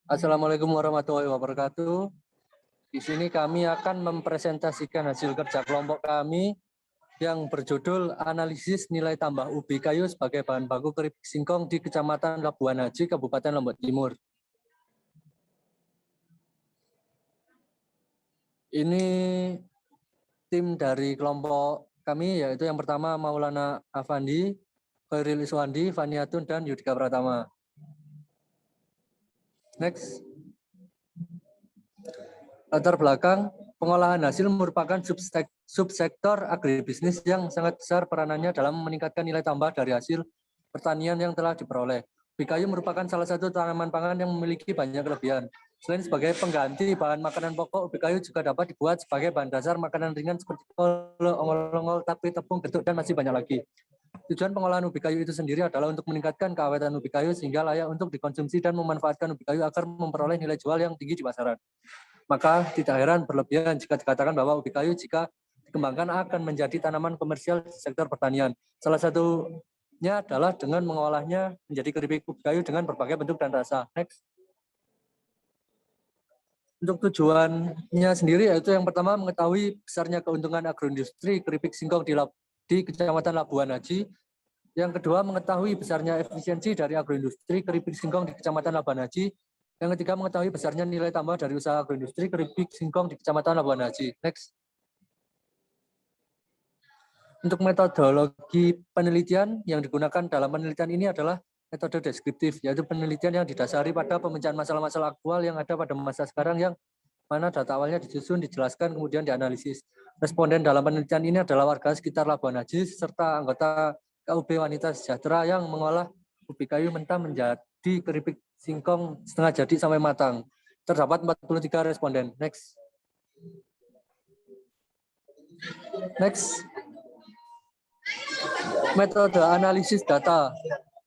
Assalamualaikum warahmatullahi wabarakatuh. Di sini kami akan mempresentasikan hasil kerja kelompok kami yang berjudul Analisis Nilai Tambah Ubi Kayu sebagai Bahan Baku Keripik Singkong di Kecamatan Labuan Haji, Kabupaten Lombok Timur. Ini tim dari kelompok kami, yaitu yang pertama Maulana Afandi, Khairil Iswandi, Faniatun, dan Yudhika Pratama. Next. Latar belakang, pengolahan hasil merupakan subsektor agribisnis yang sangat besar peranannya dalam meningkatkan nilai tambah dari hasil pertanian yang telah diperoleh. Ubi kayu merupakan salah satu tanaman pangan yang memiliki banyak kelebihan. Selain sebagai pengganti bahan makanan pokok, ubi kayu juga dapat dibuat sebagai bahan dasar makanan ringan seperti ongol-ongol, tape, tepung, getuk, dan masih banyak lagi. Tujuan pengolahan ubi kayu itu sendiri adalah untuk meningkatkan keawetan ubi kayu sehingga layak untuk dikonsumsi dan memanfaatkan ubi kayu agar memperoleh nilai jual yang tinggi di pasaran. Maka tidak heran berlebihan jika dikatakan bahwa ubi kayu jika dikembangkan akan menjadi tanaman komersial di sektor pertanian. Salah satunya adalah dengan mengolahnya menjadi keripik ubi kayu dengan berbagai bentuk dan rasa. Next. Untuk tujuannya sendiri yaitu yang pertama mengetahui besarnya keuntungan agroindustri keripik singkong di Kecamatan Labuan Haji. Yang kedua mengetahui besarnya efisiensi dari agroindustri keripik singkong di Kecamatan Labuan Haji. Yang ketiga mengetahui besarnya nilai tambah dari usaha agroindustri keripik singkong di Kecamatan Labuan Haji. Next. Untuk metodologi penelitian yang digunakan dalam penelitian ini adalah metode deskriptif, yaitu penelitian yang didasari pada pemecahan masalah-masalah aktual yang ada pada masa sekarang yang mana data awalnya disusun, dijelaskan, kemudian dianalisis. Responden dalam penelitian ini adalah warga sekitar Labuan Haji serta anggota KUB Wanita Sejahtera yang mengolah ubi kayu mentah menjadi keripik singkong setengah jadi sampai matang. Terdapat 43 responden. Next. Next. Metode analisis data.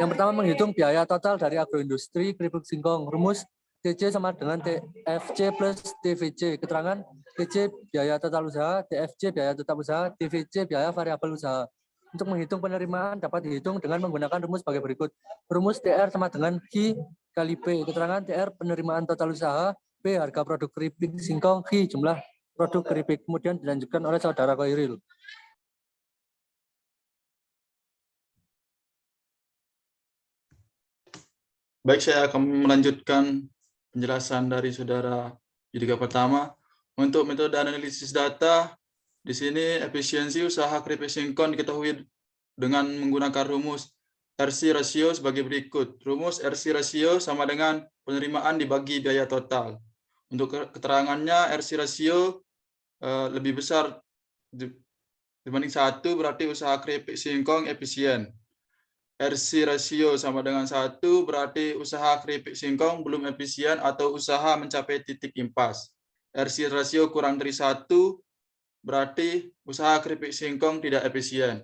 Yang pertama menghitung biaya total dari agroindustri keripik singkong. Rumus TC sama dengan TFC plus TVC. Keterangan TC biaya total usaha, TFC biaya tetap usaha, TVC biaya variabel usaha. Untuk menghitung penerimaan dapat dihitung dengan menggunakan rumus sebagai berikut. Rumus TR sama dengan Q kali P. Keterangan TR penerimaan total usaha, P harga produk keripik singkong, Q jumlah produk keripik. Kemudian dilanjutkan oleh saudara Khairil. Baik, saya akan melanjutkan penjelasan dari saudara Yudhika Pratama. Untuk metode analisis data, di sini efisiensi usaha keripik singkong diketahui dengan menggunakan rumus RC rasio sebagai berikut. Rumus RC rasio sama dengan penerimaan dibagi biaya total. Untuk keterangannya, RC rasio lebih besar dibanding 1, berarti usaha keripik singkong efisien. RC rasio sama dengan 1, berarti usaha keripik singkong belum efisien atau usaha mencapai titik impas. RC rasio kurang dari 1, berarti usaha keripik singkong tidak efisien.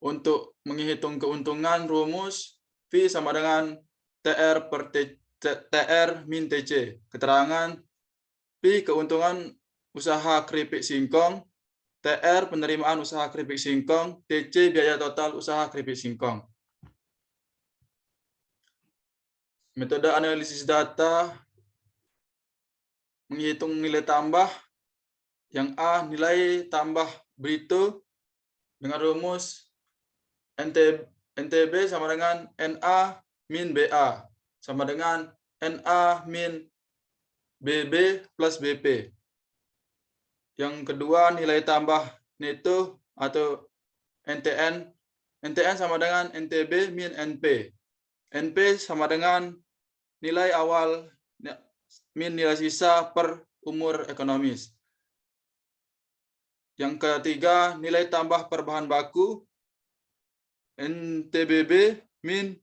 Untuk menghitung keuntungan, rumus V sama dengan TR per TR min TC. Keterangan V keuntungan usaha keripik singkong, TR penerimaan usaha keripik singkong, TC biaya total usaha keripik singkong. Metode analisis data menghitung nilai tambah. Yang A, nilai tambah bruto dengan rumus NTB sama dengan NA min BA sama dengan NA min BB plus BP. Yang kedua, nilai tambah neto atau NTN. NTN sama dengan NTB min NP. NP sama dengan nilai awal min nilai sisa per umur ekonomis. Yang ketiga, nilai tambah per bahan baku NTBB min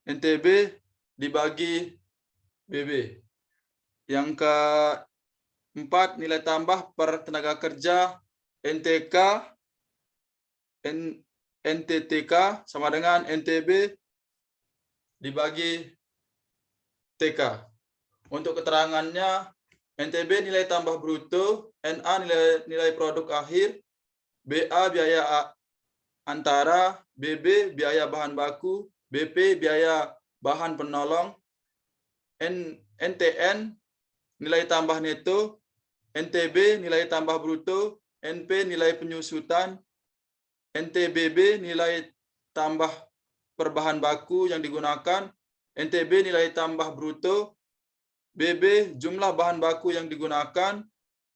NTB dibagi BB. Yang keempat, nilai tambah per tenaga kerja NTK NTTK sama dengan NTB dibagi TK. Untuk keterangannya, NTB nilai tambah bruto, NA nilai produk akhir, BA biaya antara, BB biaya bahan baku, BP biaya bahan penolong, NTN nilai tambah neto, NTB nilai tambah bruto, NP nilai penyusutan, NTBB nilai tambah per bahan baku yang digunakan, NTB nilai tambah bruto, BB jumlah bahan baku yang digunakan,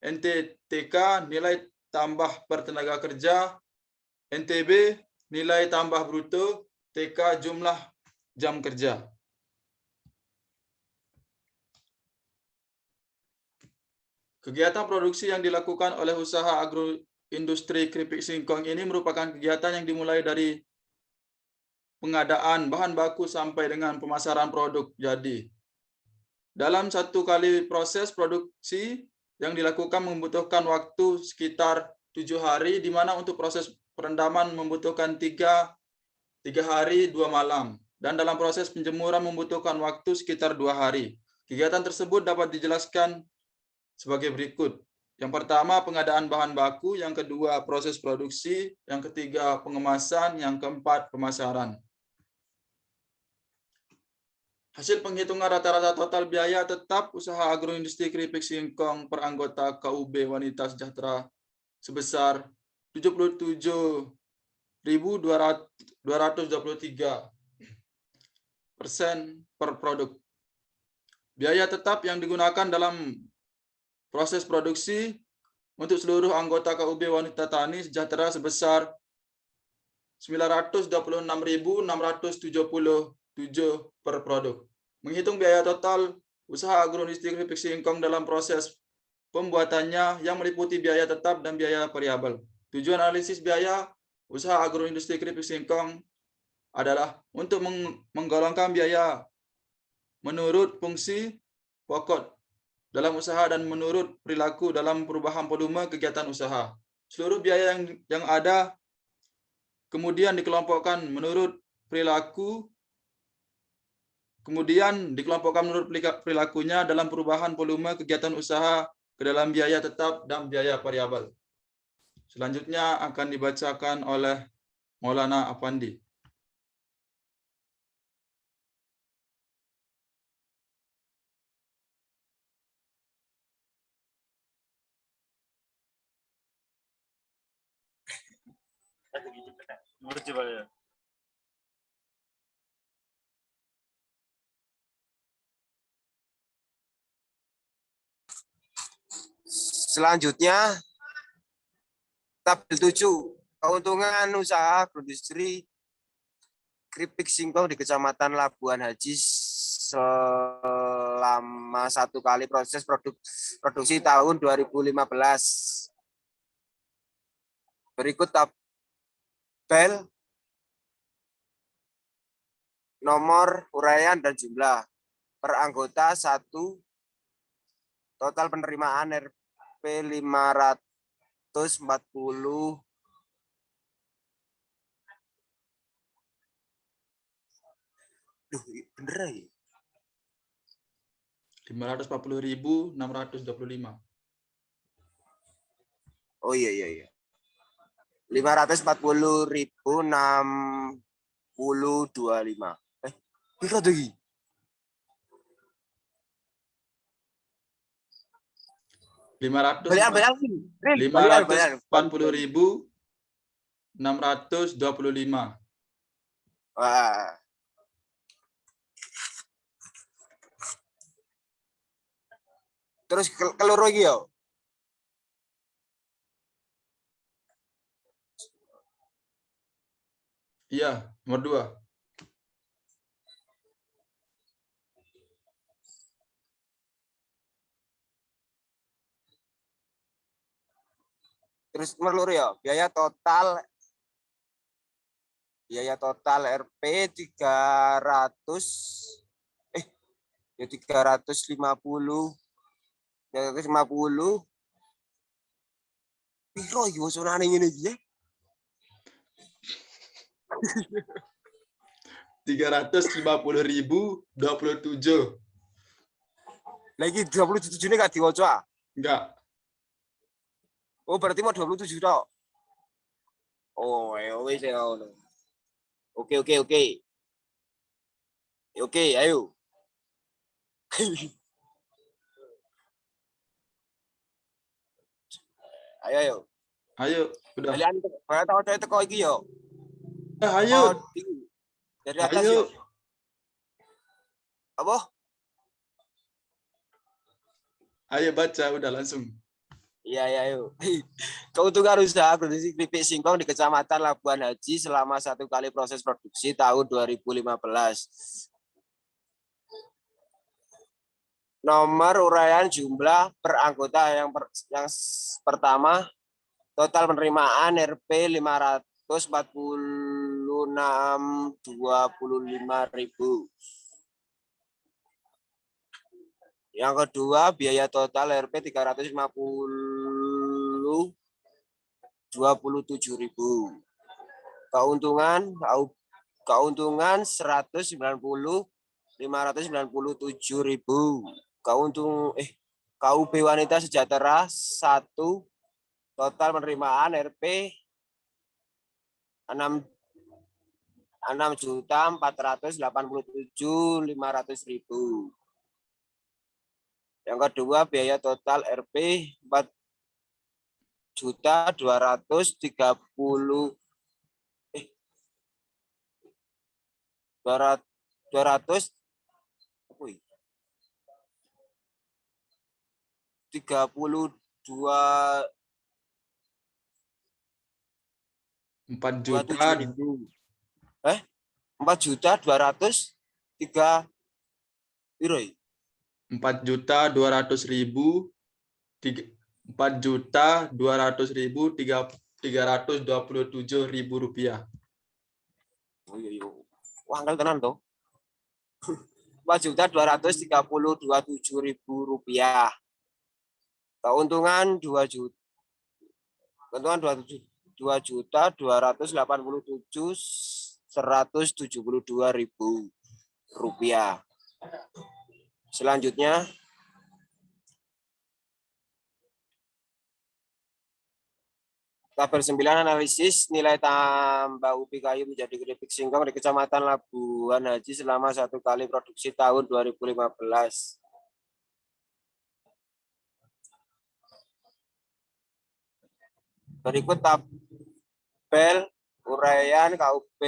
NTTK nilai tambah per tenaga kerja, NTB nilai tambah bruto, TK jumlah jam kerja. Kegiatan produksi yang dilakukan oleh usaha agroindustri keripik singkong ini merupakan kegiatan yang dimulai dari pengadaan bahan baku sampai dengan pemasaran produk jadi. Dalam satu kali proses produksi yang dilakukan membutuhkan waktu sekitar 7 hari, di mana untuk proses perendaman membutuhkan 3 hari 2 malam. Dan dalam proses penjemuran membutuhkan waktu sekitar 2 hari. Kegiatan tersebut dapat dijelaskan sebagai berikut. Yang pertama, pengadaan bahan baku. Yang kedua, proses produksi. Yang ketiga, pengemasan. Yang keempat, pemasaran. Hasil penghitungan rata-rata total biaya tetap usaha agroindustri keripik singkong per anggota KUB Wanita Sejahtera sebesar 77.223% per produk. Biaya tetap yang digunakan dalam proses produksi untuk seluruh anggota KUB Wanita Tani Sejahtera sebesar 926.677 per produk. Menghitung biaya total usaha agroindustri keripik singkong dalam proses pembuatannya yang meliputi biaya tetap dan biaya variabel. Tujuan analisis biaya usaha agroindustri keripik singkong adalah untuk menggolongkan biaya menurut fungsi pokok dalam usaha dan menurut perilaku dalam perubahan volume kegiatan usaha. Seluruh biaya yang ada kemudian dikelompokkan menurut perilaku, perilakunya dalam perubahan volume kegiatan usaha ke dalam biaya tetap dan biaya variabel. Selanjutnya akan dibacakan oleh Maulana Afandi. Selanjutnya, tabel 7, keuntungan usaha agroindustri keripik singkong di Kecamatan Labuan Haji selama satu kali proses produksi tahun 2015. Berikut tabel nomor uraian dan jumlah per anggota 1, total penerimaan Rp 540. Duh, bener ya? 540.625. Oh iya. 540.625. Piro tuh iki? 540.625. Wah. Terus keloro iki yo. Iya, nomor 2. Terus nomor loro ya, biaya total Rp 350. Piro iki wacanane ngene iki ya? 350.027. Lagi 27 ini gak diwaca? Enggak. Oh, berarti mau 27 tok. Oh, wis ya ngono. Oke. Oke, ayo. Ayo yo. Ayo, udah. Kalian tahu itu kok iki yo. Ayo, Dari atas yo. ayo. Apa? Ayo baca, udah langsung. Iya, ya, yuk. Keuntungan usaha produksi keripik singkong di Kecamatan Labuan Haji selama 1 kali proses produksi tahun 2015. Nomor uraian jumlah per anggota yang pertama, total penerimaan Rp 546.25.000. Yang kedua, biaya total Rp 350.27.000. Keuntungan 190.597.000. KUB Wanita Sejahtera 1, total penerimaan Rp 6.487.500.000. Yang kedua, biaya total Rp 4.230.000. 4.200.327 rupiah. Wah, angkel tenan toh. 4.230.27.000 rupiah. Keuntungan 2.287.100.000. Selanjutnya, tabel 9 analisis nilai tambah ubi kayu menjadi keripik singkong di Kecamatan Labuan Haji selama 1 kali produksi tahun 2015. Berikut tabel uraian KUB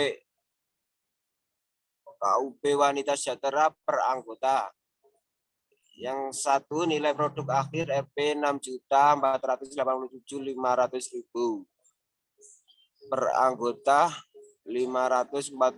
Wanita Sejahtera per anggota. Yang satu, nilai produk akhir Rp 6.487.500.000. Per anggota 562.000.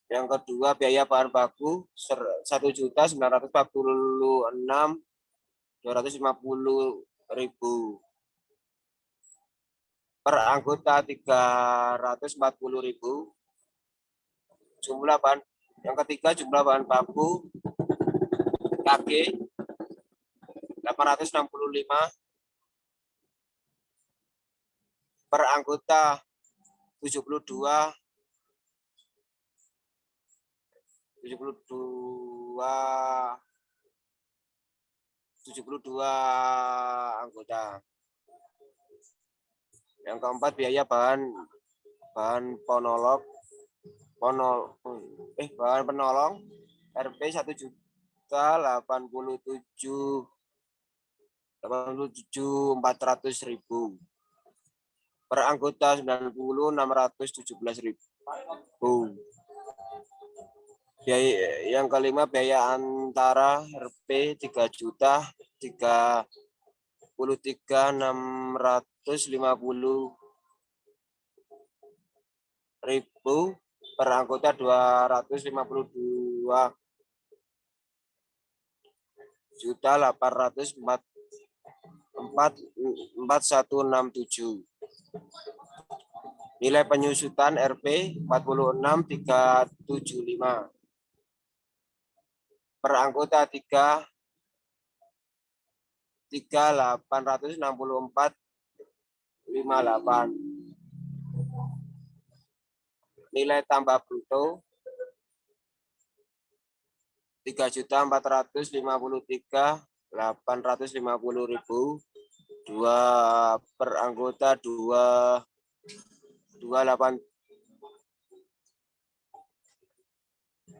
Yang kedua, biaya bahan baku 1.946.250.000. Per anggota 340.000. Jumlah bahan Yang ketiga, jumlah bahan baku KG 865 per anggota 72 anggota. Yang keempat, biaya bahan penolong Rp 1.087.400.000. Per anggota 90.617.000. Yang kelima, biaya antara Rp 3.033.650.000. Per anggota 252.804.167. Nilai penyusutan Rp 46.375. Per anggota 3.864.58. Nilai tambah bruto 3.453.850.000. Per anggota 28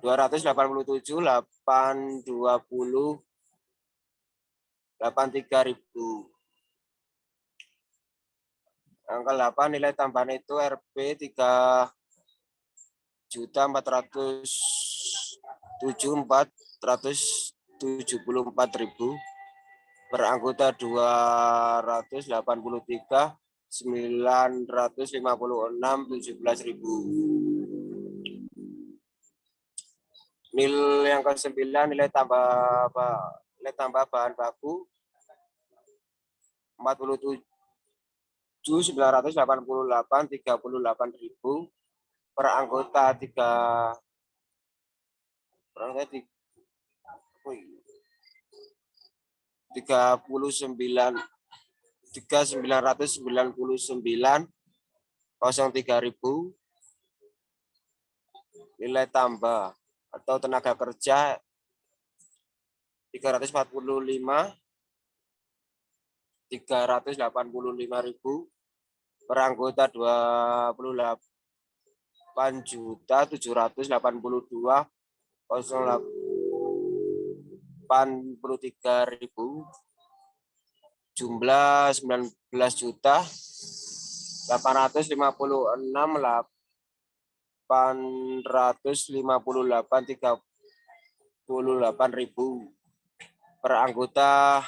287.820.83.000. Angka 8 nilai tambahan itu Rp 3.474.000 per anggota 283.956.17.000. Nilai yang ke-9 nilai tambah bahan baku 47.988.38.000 per anggota 3.999.03.000. Nilai tambah atau tenaga kerja 385.000 per anggota 28.782.083.000. Jumlah 19.856.858.38.000 per anggota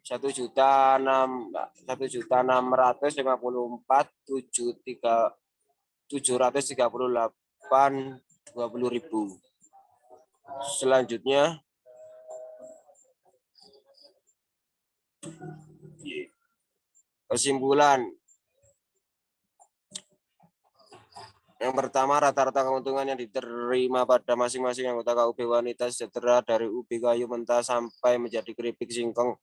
1.654.738.20.000. Selanjutnya kesimpulan. Yang pertama, rata-rata keuntungan yang diterima pada masing-masing anggota KUB Wanita Sejahtera dari ubi kayu mentah sampai menjadi keripik singkong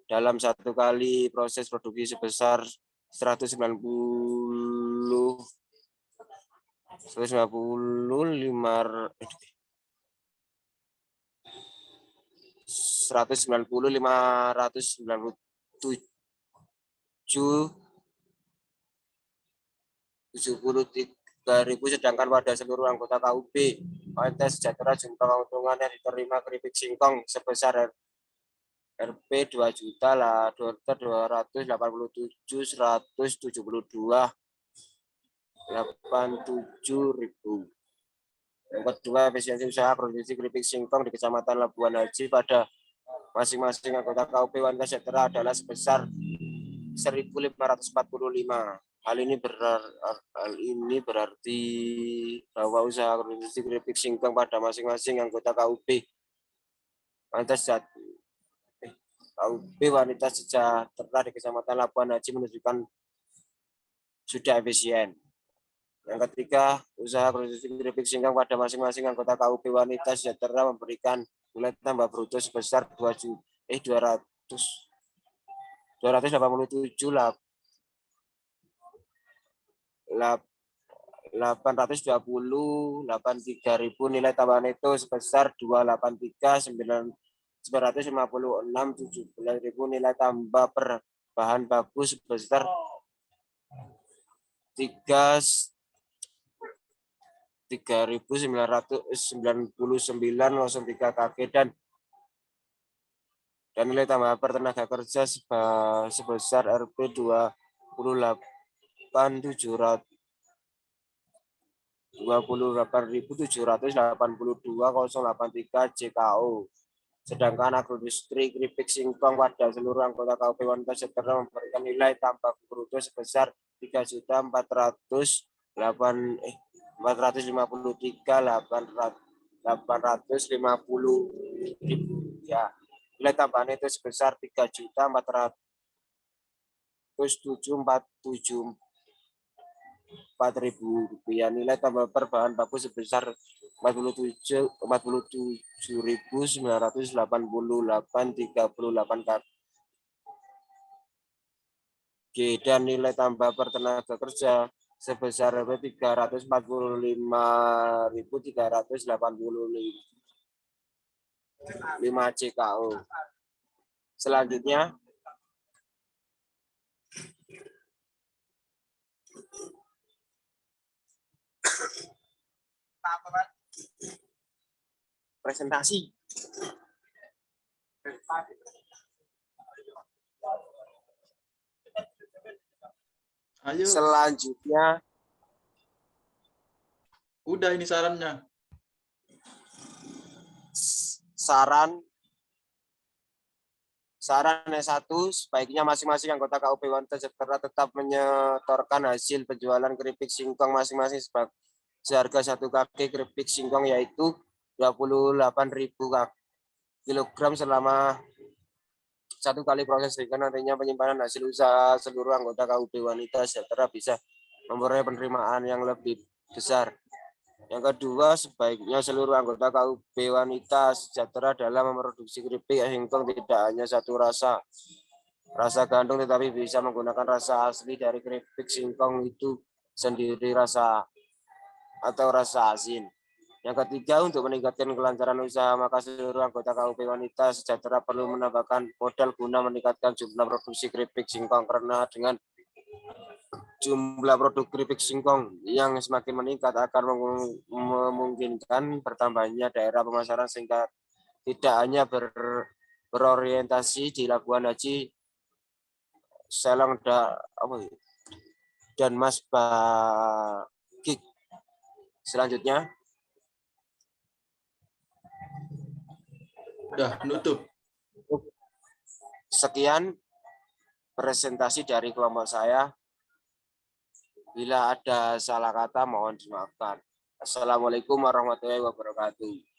dalam satu kali proses produksi sebesar 190.593.000, sedangkan pada seluruh anggota KUB Wanita Sejahtera jumlah keuntungan yang diterima keripik singkong sebesar Rp 2.287.172.87.000. Yang kedua, efisiensi usaha produksi keripik singkong di Kecamatan Labuan Haji pada masing-masing anggota KUB Wanita Sejahtera adalah sebesar 1.545. Hal ini berarti bahwa usaha produksi keripik singkong pada masing-masing anggota KUB Wanita Sejahtera di Kecamatan Labuan Haji menunjukkan sudah efisien. Yang ketiga, usaha produksi keripik singkong pada masing-masing anggota KUB Wanita Sejahtera memberikan nilai tambah bruto sebesar 220.823.000, nilai tambahan itu sebesar 283.956.17.000, nilai tambah per bahan baku sebesar 3.999.03 kg dan nilai tambah per tenaga kerja sebesar Rp 28.782.083 JKO. Sedangkan agroindustri keripik singkong pada seluruh anggota KUB Wanita Sejahtera memberikan nilai tambah bruto sebesar 3.453.850 ya. Nilai tambahan itu sebesar 3.407.474.000 rupiah. Nilai tambah per bahan baku sebesar 47.988.38 kg dan nilai tambah per tenaga kerja sebesar 345.385 JKO. Selanjutnya presentasi. Ayo, Selanjutnya, udah ini sarannya. saran S1, sebaiknya masing-masing anggota KUP Wanita Sejahtera tetap menyetorkan hasil penjualan keripik singkong masing-masing seharga 1 kg keripik singkong, yaitu 28.000 kilogram selama 1 kali proses, sehingga nantinya penyimpanan hasil usaha seluruh anggota KUP Wanita Sejahtera bisa memperoleh penerimaan yang lebih besar. Yang kedua, sebaiknya seluruh anggota KUP Wanita Sejahtera dalam memproduksi keripik singkong tidak hanya satu rasa gandum, tetapi bisa menggunakan rasa asli dari keripik singkong itu sendiri, rasa asin. Yang ketiga, untuk meningkatkan kelancaran usaha, maka seluruh anggota KUP Wanita Sejahtera perlu menambahkan modal guna meningkatkan jumlah produksi keripik singkong, karena dengan jumlah produk keripik singkong yang semakin meningkat akan memungkinkan bertambahnya daerah pemasaran, sehingga tidak hanya berorientasi di Labuan Haji, Selong, dan Mas Bagik. Selanjutnya, Udah, nutup. sekian presentasi dari kelompok saya. Bila ada salah kata mohon dimaafkan. Assalamualaikum warahmatullahi wabarakatuh.